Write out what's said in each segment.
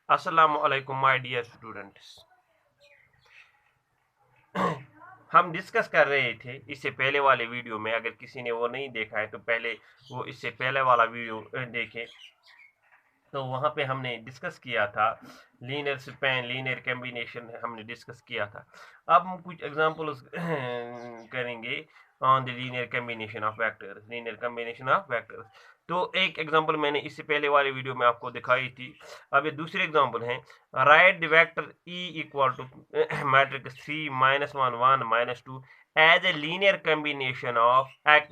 अस्सलाम वालेकुम my dear students. हम डिस्कस कर रहे थे इससे पहले वाले वीडियो में। अगर किसी ने वो नहीं देखा है तो पहले वो इससे पहले वाला वीडियो देखे। तो वहाँ पे हमने डिस्कस किया था लीनियर स्पैन, लीनियर कॉम्बिनेशन हमने डिस्कस किया था। अब हम कुछ एग्जांपल्स करेंगे on the linear combination of vectors, linear combination of vectors. तो एक एग्जांपल मैंने इससे पहले वाले वीडियो में आपको दिखाई थी। अब ये दूसरी एग्जांपल है। Write the vector E equal to matrix 3 -1 1 -2 as a linear combination of as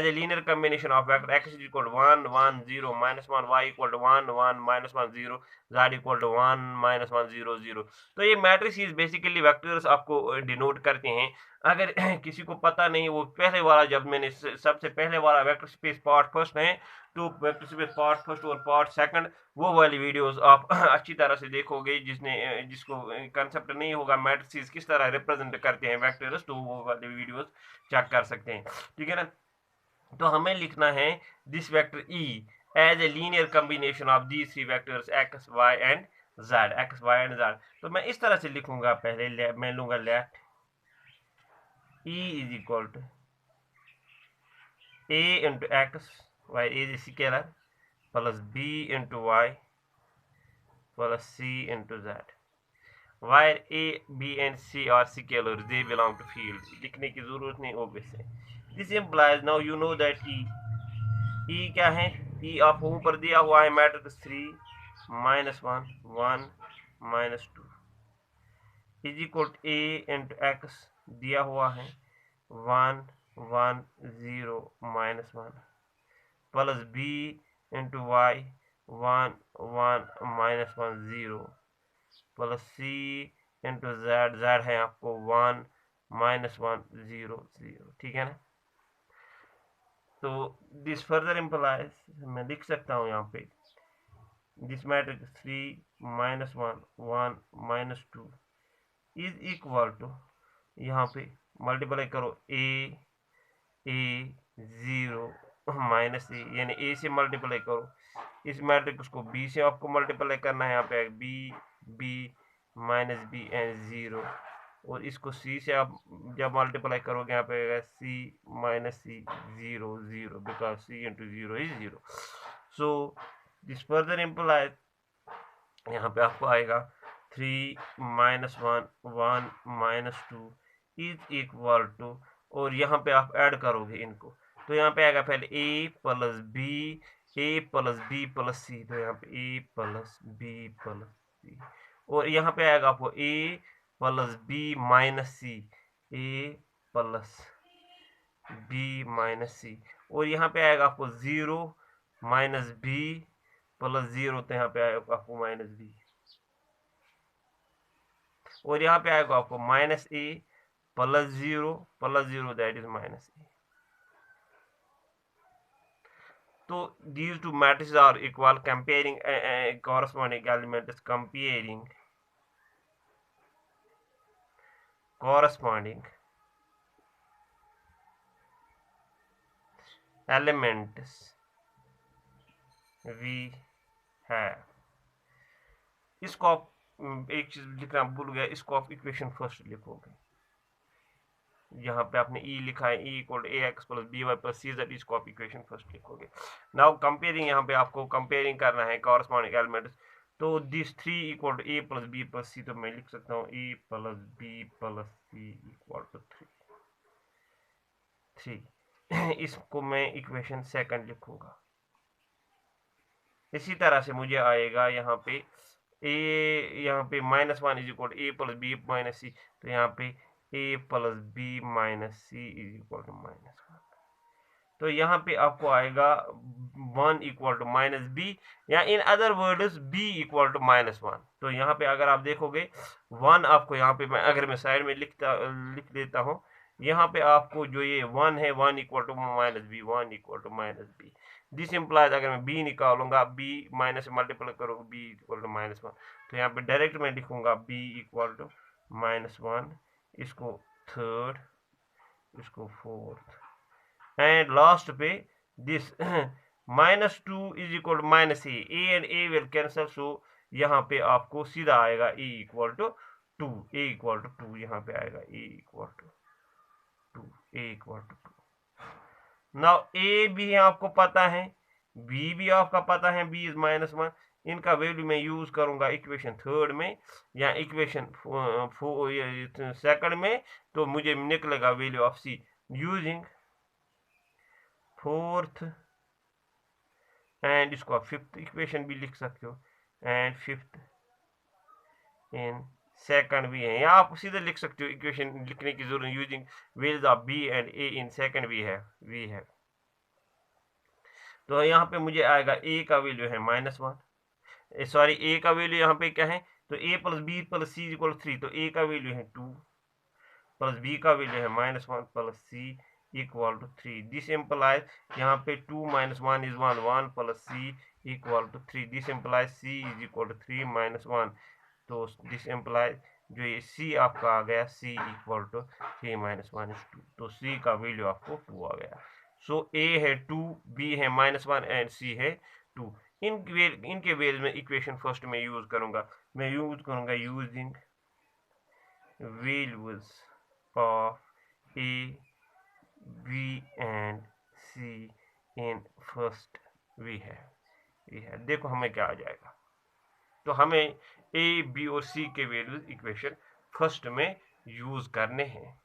a linear combination of vector x is equal to 1 1 0 -1, y equal to 1 1 -1 0, z equal to 1 -1 0 0। तो ये मैट्रिसेस बेसिकली वेक्टर्स आपको denote करते हैं। अगर किसी को पता नहीं, वो पहले वाला जब मैंने सबसे पहले वाला वेक्टर स्पेस पार्ट फर्स्ट है, तो वेक्टर स्पेस पार्ट फर्स्ट और पार्ट सेकंड, वो वाली वीडियोस आप अच्छी तरह से देखोगे। जिसको कंसेप्ट नहीं होगा मैट्रिसेस किस तरह रिप्रेजेंट करते हैं वेक्टर्स, तो वो वाली वीडियोस चेक कर सकते हैं। ठीक है ना। तो हमें लिखना है this vector E as a linear combination of the three vectors X Y and Z, X Y and Z. तो मैं इस तरह से लिखूंगा। पहले मैं लूंगा let E is equal to A into X, Y is scalar, plus B into Y plus C into Z. Where A B and C are scalars, they belong to field. लिखने की जरूरत नहीं, ओबियस है। This implies now you know that E क्या है। E आपको ऊपर दिया हुआ है matrix 3 -1 1 -2 is equal to A into X दिया हुआ है 1 1 0 -1 plus B into Y 1 1 -1 0 plus C into Z, Z है आपको 1 -1 0 0। ठीक है ना। तो दिस फर्दर इम्प्लाइज, मैं लिख सकता हूँ यहाँ पे this matrix 3 -1 1 -2 is equal to, यहाँ पे मल्टीप्लाई करो ए 0 -a, यानी ए से मल्टीप्लाई करो। इस मैट्रिक्स को बी से आपको मल्टीप्लाई करना है। यहाँ पे बी बी -b एंड 0, और इसको सी से आप जब मल्टीप्लाई करोगे यहाँ पे आएगा C -c 0 0, because C into 0 is 0। So this further implies, यहाँ पे आपको आएगा 3 -1 1 -2 इज इक्वल टू, और यहाँ पे आप ऐड करोगे इनको। तो यहाँ पे आएगा पहले a plus B, a plus B plus C, तो यहाँ पे a plus B plus C, और यहाँ पे आएगा आपको a plus B minus C, a plus B minus C, और यहाँ पे आएगा आपको 0 -b प्लस 0, तो यहाँ पे आएगा आपको -b, और यहाँ पे आएगा आपको -a plus 0 that is -a। तो these two matrices are equal, comparing corresponding elements, comparing corresponding elements we have। इसको आप एक चीज लिखना भूल गया, इसको आप इक्वेशन फर्स्ट लिखोगे। यहाँ पे आपने ई लिखा है, E equal A X plus B Y plus C Z, इसको आप इक्वेशन फर्स्ट लिखोगे। नाउ कंपेयरिंग, यहाँ पे आपको कंपेयरिंग करना है कॉरस्पॉन्डिंग एलिमेंट्स। तो this 3 equal to A plus B plus C, तो मैं लिख सकता हूँ A plus B plus C equal to 3। इसको मैं इक्वेशन सेकंड लिखूंगा। इसी तरह से मुझे आएगा यहाँ पे यहाँ पे -1 is equal to A plus B minus C, तो यहाँ पे A plus B minus C is equal to -1। तो यहाँ पे आपको आएगा 1 इक्वल टू -b, या in other words b equal to -1। तो यहाँ पे अगर आप देखोगे 1 आपको, यहाँ पे मैं साइड में लिख देता हूँ। यहाँ पे आपको जो ये 1 है, 1 equal to -b, 1 equal to -b। This implies, अगर मैं b निकालूंगा, b माइनस मल्टीप्लाई करूँगा, b इक्वल टू -1, तो यहाँ पे डायरेक्ट मैं लिखूंगा b इक्वल टू -1, इसको थर्ड, इसको फोर्थ, एंड लास्ट पे this -2 is equal to -a, a एंड a will cancel, so यहाँ पे आपको सीधा आएगा a equal to 2, a equal to 2 यहाँ पे आएगा a equal to 2, a equal to 2। Now a भी आपको पता है, बी भी आपका पता है, बी इज -1। इनका वैल्यू मैं यूज करूंगा इक्वेशन थर्ड में या इक्वेशन सेकंड में, तो मुझे निकलेगा value of C using fourth and इसको आप फिफ्थ इक्वेशन भी लिख सकते हो, एंड फिफ्थ इन सेकंड भी है, या आप सीधे लिख सकते हो, इक्वेशन लिखने की जरूरत using values of B and A in second भी है। तो यहाँ पे मुझे आएगा ए का वैल्यू है -1, सॉरी ए का वैल्यू यहाँ पे क्या है, तो a plus B plus C equal 3, तो a का वैल्यू है 2 प्लस b का वैल्यू है -1 plus c equal to 3। This implies यहाँ पे 2 - 1 is 1, 1 plus c equal to 3। This implies c is equal to 3 - 1, तो दिस इम्प्लाइज जो ये c आपका आ गया c इक्वल टू 3 - 1 इज 2, तो c का वैल्यू आपको 2 आ गया। सो a है 2, b है -1 एंड c है 2। इनके वेल में इक्वेशन फर्स्ट में यूज करूंगा, मैं यूज करूंगा using values of A B and C in first we है। देखो हमें क्या आ जाएगा, तो हमें ए बी और सी के वैल्यूज इक्वेशन फर्स्ट में यूज करने हैं।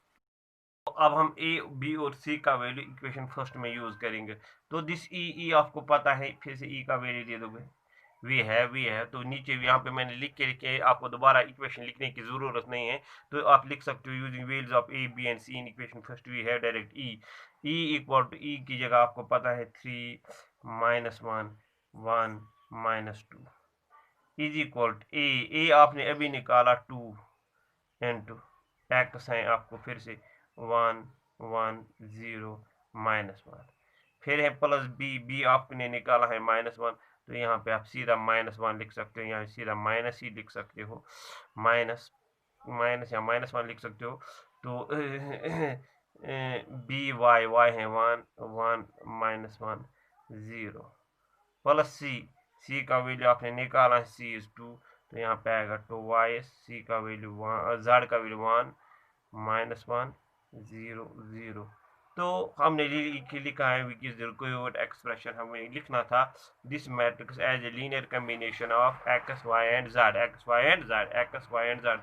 तो अब हम ए बी और सी का वैल्यू इक्वेशन फर्स्ट में यूज करेंगे। तो दिस ई आपको पता है, फिर से ई का वैल्यू दे दोगे, वी है, तो नीचे यहाँ पे मैंने लिख के आपको दोबारा इक्वेशन लिखने की जरूरत नहीं है, तो आप लिख सकते हो using values of A B and C in equation first we है direct E equal to E की जगह आपको पता है 3 - 1 1 - 2 इज इक्वल टू ए आपने अभी निकाला 2 इंटू एक्स है आपको फिर से 1 1 0 -1, फिर है प्लस बी आपने निकाला है -1, तो यहाँ पे आप सीधा -1 लिख सकते हो, यहाँ सीधा माइनस ही लिख सकते हो, माइनस या -1 लिख सकते हो। तो बी वाई है 1 1 -1 0 प्लस सी का वैल्यू आपने निकाला है सी इज 2, तो यहाँ पे आएगा 2y, सी का वैल्यू 1, z का वैल्यू 1 -1 0 0। तो हमने लिखा है विच इज रिक्वायर्ड एक्सप्रेशन, हमें लिखना था this matrix as a linear combination of X Y and Z,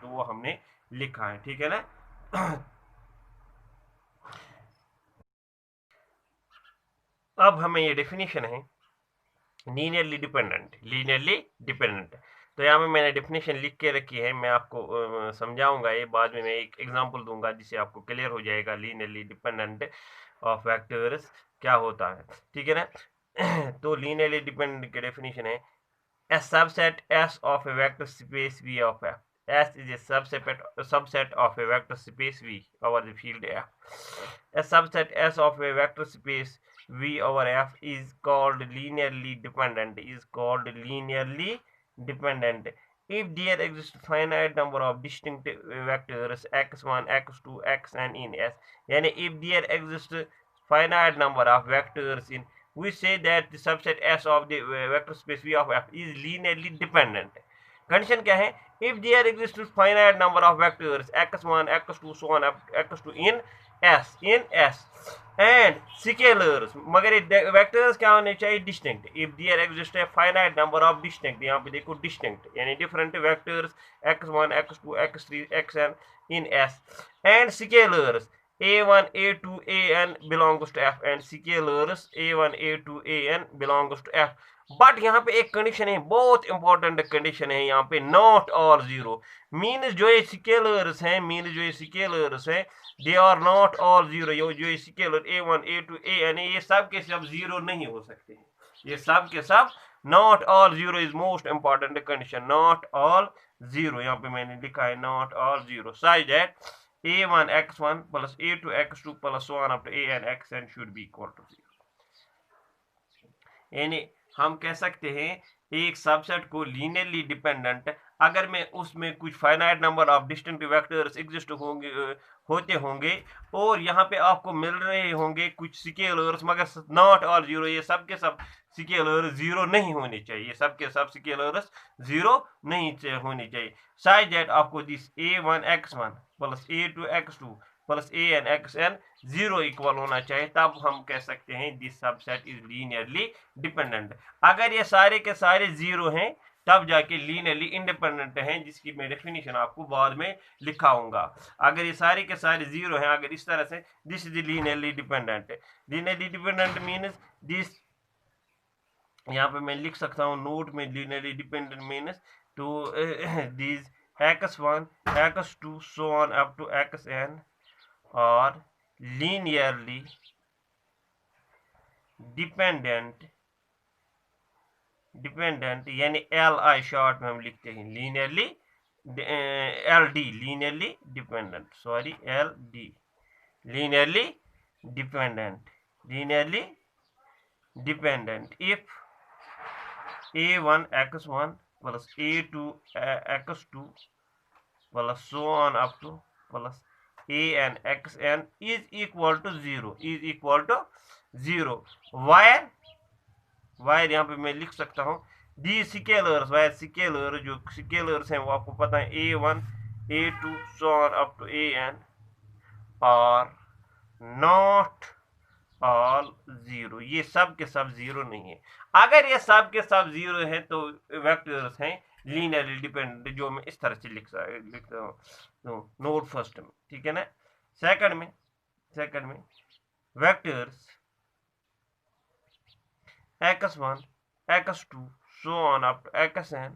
तो वो हमने लिखा है, ठीक है ना। अब हमें ये डेफिनेशन है लीनियरली डिपेंडेंट, तो यहाँ में मैंने डेफिनेशन लिख के रखी है, मैं आपको समझाऊंगा ये बाद में, मैं एक एग्जांपल दूंगा जिससे आपको क्लियर हो जाएगा लीनियरली डिपेंडेंट ऑफ वेक्टर्स क्या होता है, ठीक है ना। तो लीनियरली डिपेंडेंट की डेफिनेशन है a subset S of a vector space V of F. S is a subset of a vector space V over the field F. A subset S of a vector space V over F is called linearly dependent if there exists finite number of distinct vectors x1 x2 xn in S. यानी if there exists finite number of vectors in, we say that the subset S of the vector space V of F is linearly dependent. Condition क्या है, if there exists finite number of vectors x1 x2 so on x2 in S and scalars, मगर ये vectors क्या होने चाहिए, distinct. If there exists a finite number of distinct, यहाँ पे देखो distinct यानी different vectors x1 x2 x3 xn in S and scalars a1 a2 an belongs to F and scalars a1 a2 an belongs to F। But यहाँ पे एक condition है, बहुत important condition है यहाँ पे, नॉट और जीरो, मीन्स जो ये स्केलर्स हैं they are not all zero, जो ये स्केलर a1 a2 an ये सब के सब जीरो नहीं हो सकते हैं, ये सब के सब not all zero is most important condition, not all zero, यहाँ पे मैंने लिखा है not all zero, such that a1 x1 plus a2 x2 plus so on up to an xn should be equal to 0। यानी हम कह सकते हैं एक सबसेट को लीनियरली डिपेंडेंट अगर मैं उसमें कुछ finite number of distinct vectors exist होते होंगे और यहाँ पे आपको मिल रहे होंगे कुछ स्केलर्स, मगर नॉट ऑल जीरो, ये सब के सब स्केलर्स जीरो नहीं होने चाहिए, सब के सब स्केलर्स जीरो नहीं होने चाहिए। साइज दैट आपको this a1x1 plus a2x2 plus a(n)(xn) zero equal होना चाहिए, तब हम कह सकते हैं this subset is linearly dependent. अगर ये सारे के सारे जीरो हैं तब जाके लीनियरली इंडिपेंडेंट हैं, जिसकी मैं डेफिनेशन आपको बाद में लिखाऊंगा। अगर ये सारे के सारे जीरो हैं, अगर इस तरह से, this is linearly dependent. Linearly dependent means this, यहाँ पे मैं लिख सकता हूँ नोट में, linearly dependent means to this x1 x2 so on up to xn और linearly डिपेंडेंट यानी LI शॉर्ट में हम लिखते हैं, linearly LD linearly dependent, sorry LD linearly dependent if a1x1 plus a2x2 plus so on up to plus a(n)(xn) is equal to zero wire यहाँ पे मैं लिख सकता हूँ दी स्केलर्स, वायर स्केलर, जो स्केलर्स हैं वो आपको पता है a1 a2 so on up to an और नॉट ऑल जीरो, ये सब के सब जीरो नहीं है। अगर ये सब के सब जीरो हैं तो वेक्टर्स हैं लीनियरली डिपेंडेंट, जो मैं इस तरह से लिखता हूँ नोट फर्स्ट में, ठीक है ना। सेकंड में vectors x1 x2 so on up to xn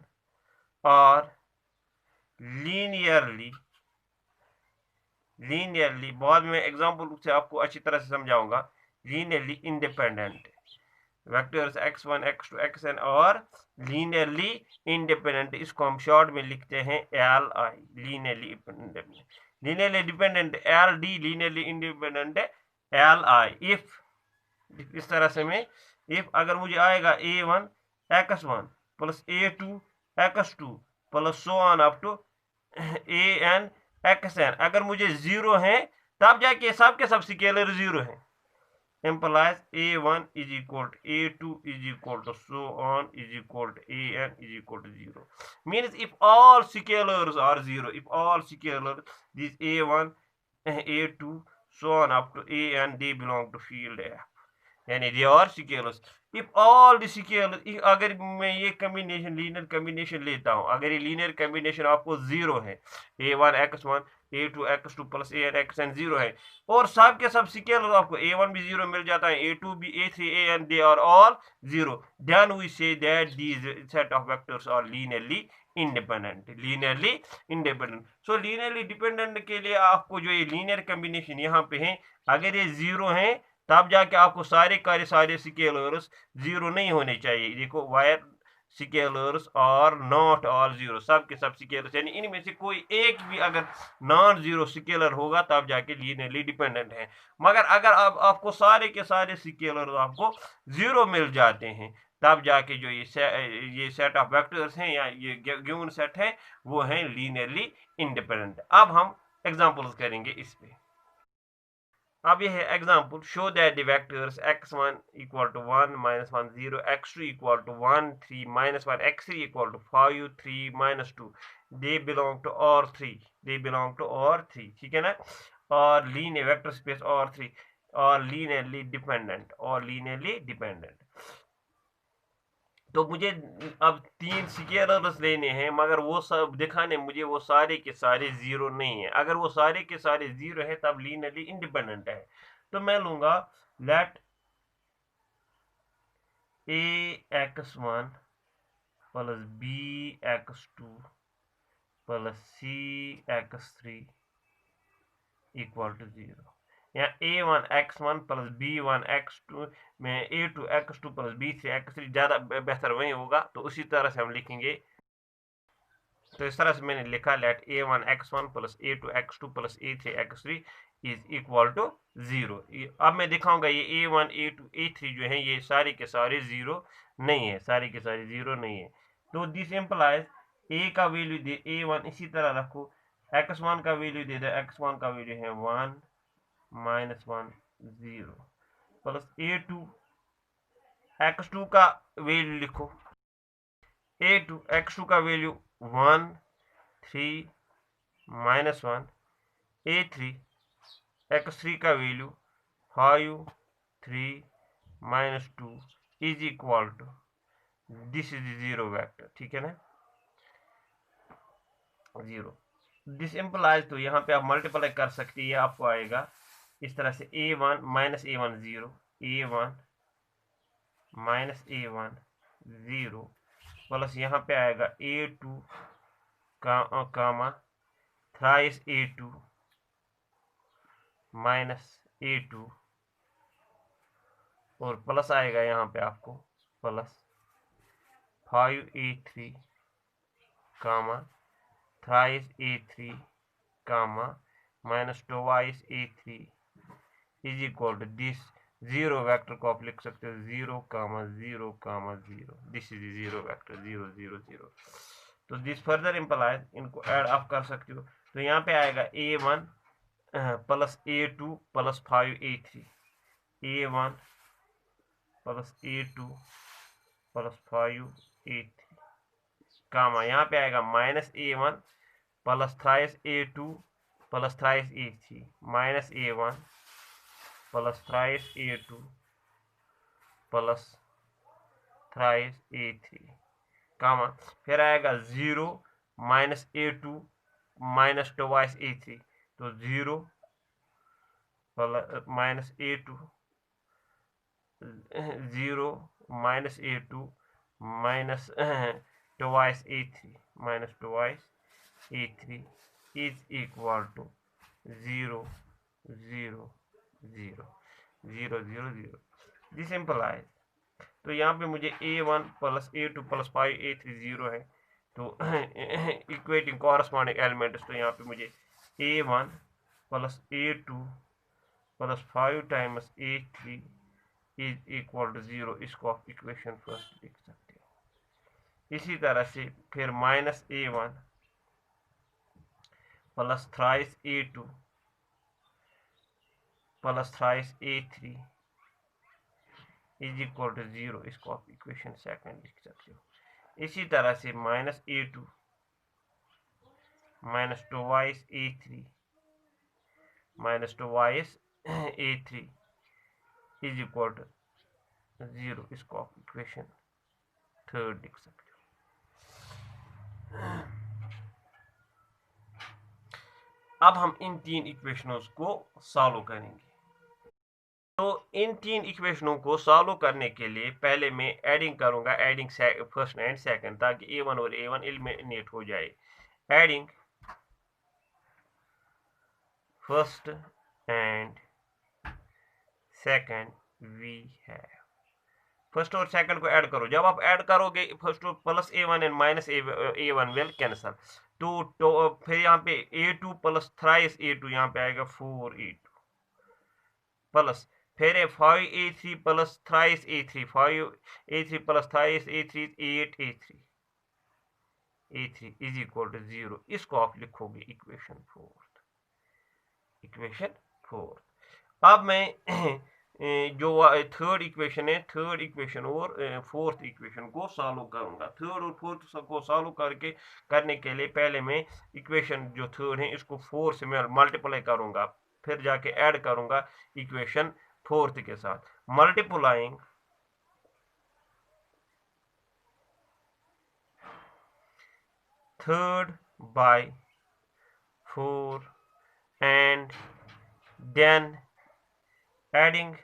और लीनियरली बाद में एग्जांपल से आपको अच्छी तरह से समझाऊंगा, linearly independent vectors x1 x2 xn और लीनियरली इंडिपेंडेंट, इसको हम शॉर्ट में लिखते हैं LI linearly dependent LD linearly independent LI। If इस तरह से मैं इफ अगर मुझे आएगा a1 x1 plus a2 x2 plus so on up to an(xn), अगर मुझे जीरो है तब जाके सब के सब स्केलर जीरो है, implies a1 is equal to a2 is equal to so on is equal to an is equal to 0, means if all scalars are zero, if all scalars this a1 a2 so on up to an they belong to field F, यानी they are scalars if all the scalars। अगर मैं ये combination linear combination लेता हूँ, अगर ये linear combination आपको zero है, a1 x1 a2 x2 plus an(xn) zero है और सब के सब स्केलर आपको a1 भी जीरो मिल जाता है, a2 भी, a3 an they are all zero, then we say that these set of vectors are linearly independent so linearly dependent के लिए आपको जो ये लीनियर कम्बिनेशन यहाँ पे है, अगर ये जीरो है तब जाके आपको सारे स्केलर्स जीरो नहीं होने चाहिए। देखो वायर स्केलर्स और नॉट ऑल जीरो, सब के सब स्केलर्स, यानी इनमें से कोई एक भी अगर नॉन जीरो स्केलर होगा तब जाके लीनियरली डिपेंडेंट है। मगर अगर आपको सारे के सारे स्केलर आपको जीरो मिल जाते हैं तब जाके जो ये सेट ऑफ वेक्टर्स हैं या ये गिवन सेट है वो है लीनियरली इंडिपेंडेंट। अब हम एग्जांपल्स करेंगे इस पे। अब ये है example, show that the vectors x1 equal to 1 minus 1 0, x2 equal to 1 3 minus 1, x3 equal to 5 3 minus 2 they belong to R3 ठीक है ना, और लीनियर वेक्टर स्पेस R3 और लीनियरली डिपेंडेंट। तो मुझे अब तीन स्केलर्स लेने हैं, मगर वो सब दिखाने मुझे वो सारे के सारे जीरो नहीं है। अगर वो सारे के सारे जीरो है तब लीनियरली इंडिपेंडेंट है। तो मैं लूंगा let ax1 plus bx2 plus cx3 equal to 0, या a1 x1 plus b1 x2 में a2 x2 plus b3 x3, ज़्यादा बेहतर वही होगा। तो उसी तरह से हम लिखेंगे, तो इस तरह से मैंने लिखा let a1 x1 plus a2 x2 plus a3 x3 is equal to 0। अब मैं दिखाऊंगा ये a1 a2 a3 जो है ये सारे के सारे जीरो नहीं है, तो दिस इंप्लाइज ए का वैल्यू दे A1 इसी तरह रखो, x1 का वैल्यू दे दो, x1 का वैल्यू है 1 -1 0 प्लस A2 x2 का वैल्यू लिखो, A2 x2 का वैल्यू 1 3 -1 A3 x3 का value 5 3 -2 is equal to this is zero vector, ठीक है ना, जीरो। दिस इम्प्लाइज, तो यहाँ पे आप मल्टीप्लाई कर सकते हैं, आपको आएगा इस तरह से A1 -A1 0, A1 -A1 0 plus यहाँ पे आएगा A2 कामा थ्राइस A2 -A2 और प्लस आएगा यहाँ पे आपको plus 5A3 comma thrice A3 comma -twice A3 is equal to this zero vector को आप लिख सकते हो 0, 0, 0, दिस इज जीरो वेक्टर 0 0 0। तो दिस फर्दर इम्प्लाइज, इनको ऐड आप कर सकते हो, तो यहाँ पे आएगा A1 plus A2 plus 5A3, A1 plus A2 plus 5A3 कामा यहाँ पे आएगा -A1 plus thrice A2 plus thrice A3 -A1 plus thrice A2 plus thrice A3 कामा फिर आएगा 0 -A2 -twice A3, तो 0 -A2 0 -A2 twice A3 twice A3 is equal to 0 0 0 0 0 0। This implies, तो यहाँ पे मुझे A1 plus A2 plus 5A3 0 है, तो equating corresponding elements, तो यहाँ पे मुझे A1 plus A2 plus 5 times A3 is equal to 0, इसको आप इक्वेशन फर्स्ट लिख सकते हो। इसी तरह से फिर -A1 plus thrice A2 plus thrice A3 is equal to 0, इसको आप इक्वेशन सेकंड लिख सकते हो। इसी तरह से -A2 twice A3 twice A3 is equal to 0, इसको आप इक्वेशन थर्ड लिख सकते हो। अब हम इन तीन इक्वेशनों को सॉल्व करेंगे। तो इन तीन इक्वेशनों को सॉल्व करने के लिए पहले मैं एडिंग करूंगा, एडिंग फर्स्ट एंड सेकंड, ताकि A1 और A1 एलिमिनेट हो जाए। Adding first and second we है, फर्स्ट और सेकंड को ऐड करो। जब आप ऐड करोगे first plus A1 and minus A1 will cancel, तो फिर यहाँ पे A2 प्लस थ्राइस A2 यहाँ पे आएगा 4A2 प्लस फिर 5A3 plus thrice A3 5A3 plus thrice A3 8A3 A3 is equal to 0, इसको आप लिखोगे इक्वेशन फोर्थ। अब मैं जो थर्ड इक्वेशन है, थर्ड इक्वेशन और फोर्थ इक्वेशन को सॉल्व करूंगा। थर्ड और फोर्थ को सॉल्व करने के लिए पहले मैं इक्वेशन जो थर्ड है इसको 4 से मैं मल्टीप्लाई करूंगा, फिर जाके ऐड करूंगा इक्वेशन फोर्थ के साथ। Multiplying third by 4 and then adding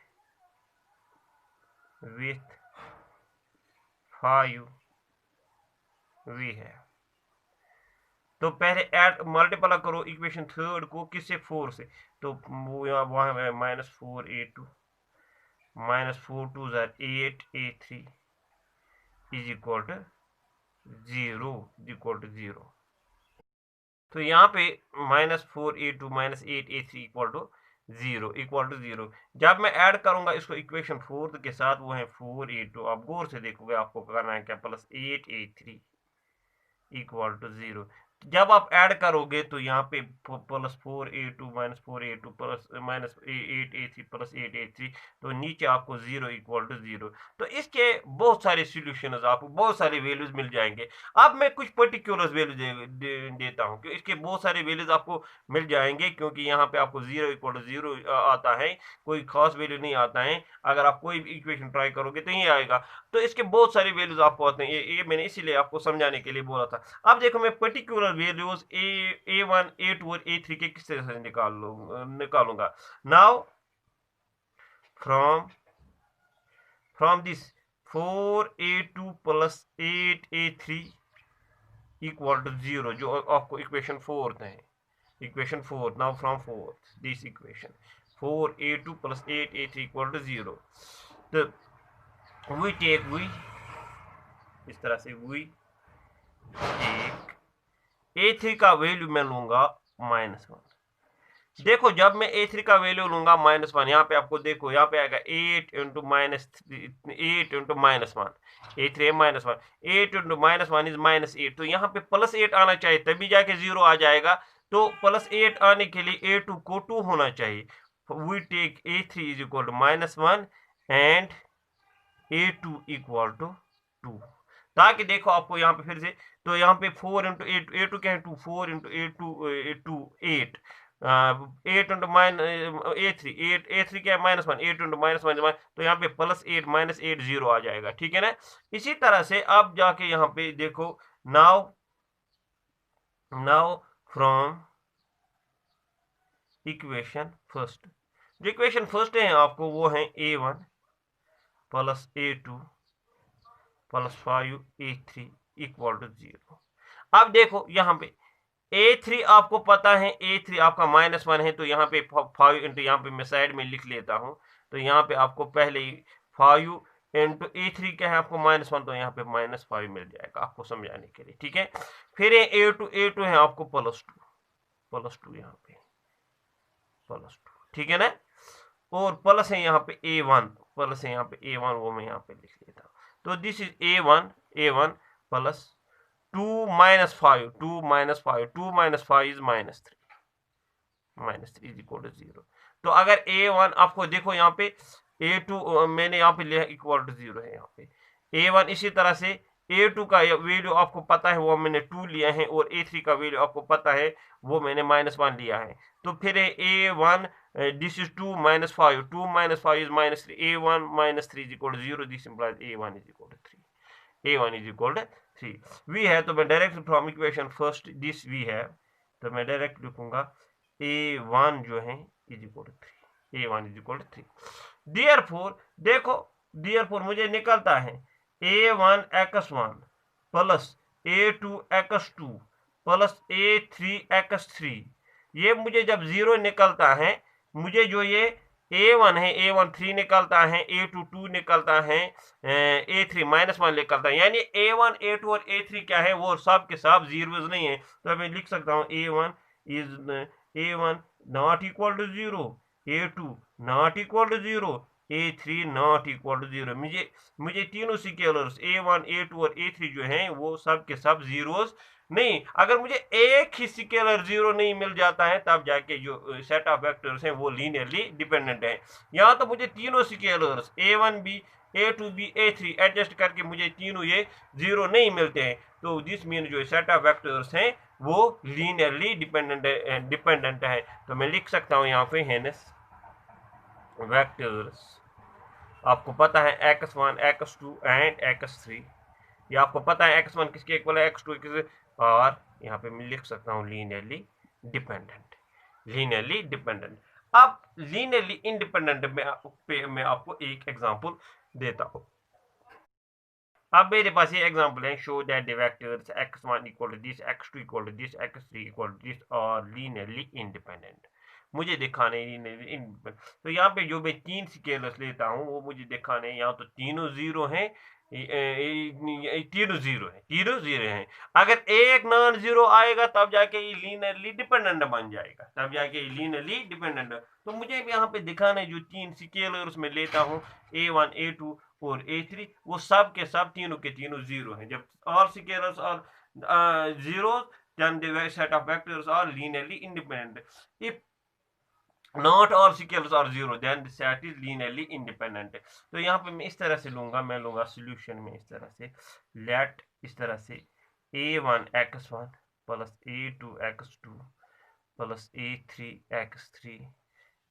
with 5 we है। तो पहले ऐड मल्टीप्लाई करो इक्वेशन थर्ड को किससे 4 से, तो वो वहाँ है -4A2 -4 2 8A3 is equal to 0 तो यहाँ पे -4A2 -8A3 इक्वल टू 0। जब मैं ऐड करूंगा इसको इक्वेशन फोर्थ के साथ, वो है 4A2, आप गौर से देखोगे आपको करना है क्या, प्लस 8A3 इक्वल टू 0। जब आप ऐड करोगे तो यहाँ पे plus 4a2 minus 4a2 plus minus 8a3 plus 8a3, तो नीचे आपको 0 इक्वल टू 0। तो इसके बहुत सारे सॉल्यूशंस, आपको बहुत सारे वैल्यूज मिल जाएंगे। अब मैं कुछ पर्टिकुलर वैल्यू देता हूँ कि इसके बहुत सारे वैल्यूज आपको मिल जाएंगे, क्योंकि यहाँ पे आपको 0 इक्वल टू 0 आता है, कोई खास वैल्यू नहीं आता है। अगर आप कोई भी इक्वेशन ट्राई करोगे तो ये आएगा। तो इसके बहुत सारे वैल्यूज आपको आते हैं, ये मैंने इसीलिए आपको समझाने के लिए बोला था। अब देखो मैं पर्टिकुलर वैल्यूज a1 a2 और a3 के किस तरह से निकालूंगा। Now from this 4a2 plus 8a3 equal to 0, जो आपको इक्वेशन 4 है, equation 4। Now from 4 this equation 4a2 plus 8a3 equal to 0, तो वी इस तरह से वी टेक a3 का वैल्यू मैं लूंगा -1। देखो जब मैं a3 का वैल्यू लूंगा -1, यहाँ पे आपको देखो यहाँ पे आएगा 8 into -8 into -1, a3 -1, 8 into -1 is -8, तो यहाँ पे +8 आना चाहिए तभी जाके 0 आ जाएगा। तो +8 आने के लिए a2 को 2 होना चाहिए। We take a3 is equal to -1 and a2 equal to 2, ताकि देखो आपको यहाँ पे फिर से, तो यहाँ पे 4 इंटू a2 क्या है 2, 4 इंटू a2 8, 8 इंटू a3 क्या है -1, 8 इंटू -1, तो यहाँ पे +8 -8 0 आ जाएगा, ठीक है ना। इसी तरह से अब जाके यहाँ पे देखो, नाउ फ्रॉम इक्वेशन फर्स्ट, जो इक्वेशन फर्स्ट है आपको वो है a1 plus a2 plus 5a3 equal to 0। अब देखो यहाँ पे a3 आपको पता है, a3 आपका -1 है, तो यहाँ पे 5 इंटू, यहाँ पे मैं साइड में लिख लेता हूँ, तो यहाँ पे आपको पहले ही 5 इंटू a3 क्या है आपको -1, तो यहाँ पे -5 मिल जाएगा आपको समझाने के लिए, ठीक है। फिर a2 है आपको +2 यहाँ पे +2, ठीक है ना। और प्लस है यहाँ पे a1, प्लस है यहाँ पे a1, वो मैं यहाँ पे लिख लेता हूँ। तो this is a1 plus 2 - 5, 2 - 5, 2 - 5 is -3 is equal to 0। तो अगर a1 आपको देखो यहाँ पे a2 मैंने यहाँ पे लिया इक्वल टू 0 है यहाँ पे a1। इसी तरह से a2 का वैल्यू आपको पता है, वो मैंने 2 लिया है, और a3 का वैल्यू आपको पता है, वो मैंने -1 लिया है। तो फिर a1 this is 2 - 5, 2 - 5 is -3, a1 -3 is equal to 0, this implies a1 is equal to 3, a1 is equal to 3 we है। तो मैं direct from equation first this we है, तो मैं डायरेक्ट लिखूंगा a1 जो है is equal to 3, a1 is equal to 3। Therefore मुझे निकलता है a1x1 plus a2x2 plus a3x3, ये मुझे जब 0 निकलता है, मुझे जो ये a1 है, a1 3 निकलता है, a2 2 निकलता है, a3 -1 निकलता है, यानी a1 a2 और a3 क्या है, वो सब के सब जीरोज नहीं है। तो मैं लिख सकता हूँ a1 not equal to 0, a2 not equal to 0, a3 not equal to 0। मुझे तीनों स्केलर्स a1 a2 और a3 जो हैं वो सब के सब जीरोज नहीं। अगर मुझे एक ही स्केलर 0 नहीं मिल जाता है, तब जाके जो सेट ऑफ वेक्टर्स हैं वो लीनियरली डिपेंडेंट है। यहाँ तो मुझे तीनों स्केलर्स a1 भी a2 भी a3 एडजस्ट करके मुझे तीनों ये 0 नहीं मिलते हैं, तो दिस मीन जो सेट ऑफ वेक्टर्स हैं वो लीनियरली डिपेंडेंट है। तो मैं लिख सकता हूँ यहाँ पे हेनेस वेक्टर्स, आपको पता है x1 x2 एंड x3, ये आपको पता है x1 किसके इक्वल है, x2 किसके, और यहाँ पे मैं लिख सकता हूँ लीनियरली डिपेंडेंट। अब लीनियरली इंडिपेंडेंट में मैं आपको एक एग्जांपल देता हूँ। अब मेरे पास ये एग्जांपल है, show that the vectors x1 equal to this, x2 equal to दिस, x3 इक्वल टू दिस और लीनियरली इंडिपेंडेंट। मुझे दिखाने तो यहाँ पे जो मैं 3 स्केलर्स लेता हूँ वो मुझे दिखाने, यहाँ तो तीनों 0 हैं, तीनों 0 हैं। अगर एक नॉन 0 आएगा तब जाके ये लीनियरली डिपेंडेंट बन जाएगा, तब जाके ये लीनियरली डिपेंडेंट। तो मुझे यहाँ पे दिखाना है, जो 3 स्केलर्स में लेता हूँ a1 a2 और a3, वो सब के सब तीनों के तीनों 0 हैं। जब और स्केलर्स और zeros, then the set of vectors are linearly independent. If not all scalars are zero, then the set is linearly independent. तो यहाँ पे मैं इस तरह से लूंगा, मैं लूंगा सोल्यूशन में इस तरह से, लेट इस तरह से a1 x1 plus a2 x2 plus a3 x3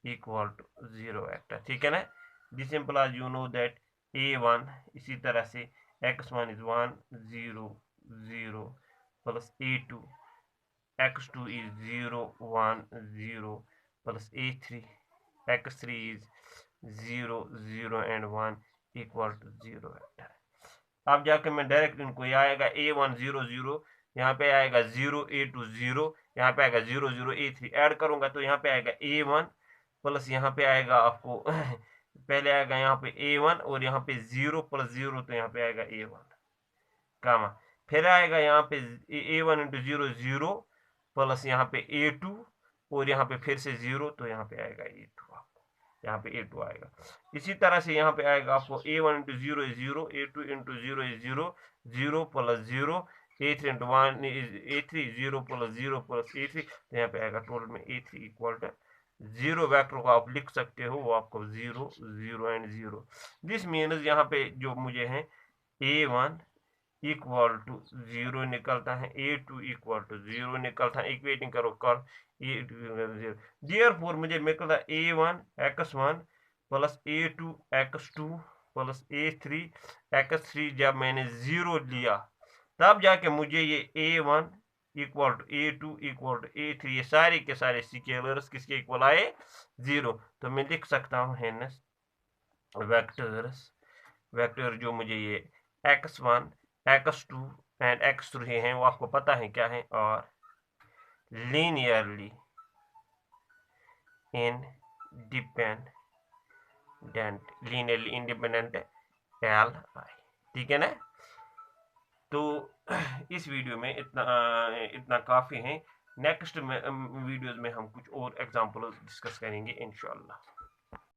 equal to 0 vector, ठीक है ना। This implies you know that a1 इसी तरह से x1 is 1 0 0 plus a2 x2 is 0 1 0 plus a3 x3 is 0 0 and 1 equal to 0 vector. अब जाकर मैं direct इनको, ये आएगा a1 0 0, यहाँ पे आएगा 0 a2 0, यहाँ पे आएगा 0 0 a3, ऐड करूंगा तो यहाँ पे आएगा a1 प्लस यहाँ पे आएगा आपको पहले आएगा यहाँ पे a1 और यहाँ पे 0 प्लस 0, तो यहाँ पे आएगा a1 कामा, फिर आएगा यहाँ पे a1 इंटू 0 0 प्लस यहाँ पे a2 और यहाँ पे फिर से 0, तो यहाँ पे आएगा a2, आपको यहाँ पे a2 आएगा। इसी तरह से यहाँ पे आएगा आपको a1 into 0 is 0, a2 into 0 is 0 0 plus 0, a3 into 1 is a3 0 plus 0 plus a3, तो यहाँ पे आएगा टोटल में a3 इक्वल टू 0 वेक्टर को आप लिख सकते हो, वो आपको 0 0 एंड 0। दिस मीन्स यहाँ पे जो मुझे है a1 इक्वल टू 0 निकलता है, a2 इक्वल टू 0 निकलता है, इक्वेटिंग करो कर a2 देयरफॉर मुझे निकला a1 x1 plus a2 x2 plus a3 x3, जब मैंने 0 लिया तब जाके मुझे ये a1 equal to a2 equal to a3, ये सारे के सारे स्केलर्स किसके इक्वल आए 0। तो मैं लिख सकता हूँ हेनस वेक्टर जो मुझे ये x1 x2 एंड x3 हैं, वो आपको पता है क्या है, और लीनियरली इंडिपेंडेंट एल आई, ठीक है ना। तो इस वीडियो में इतना काफ़ी है। नेक्स्ट वीडियोस में हम कुछ और एग्जांपल्स डिस्कस करेंगे इंशाल्लाह।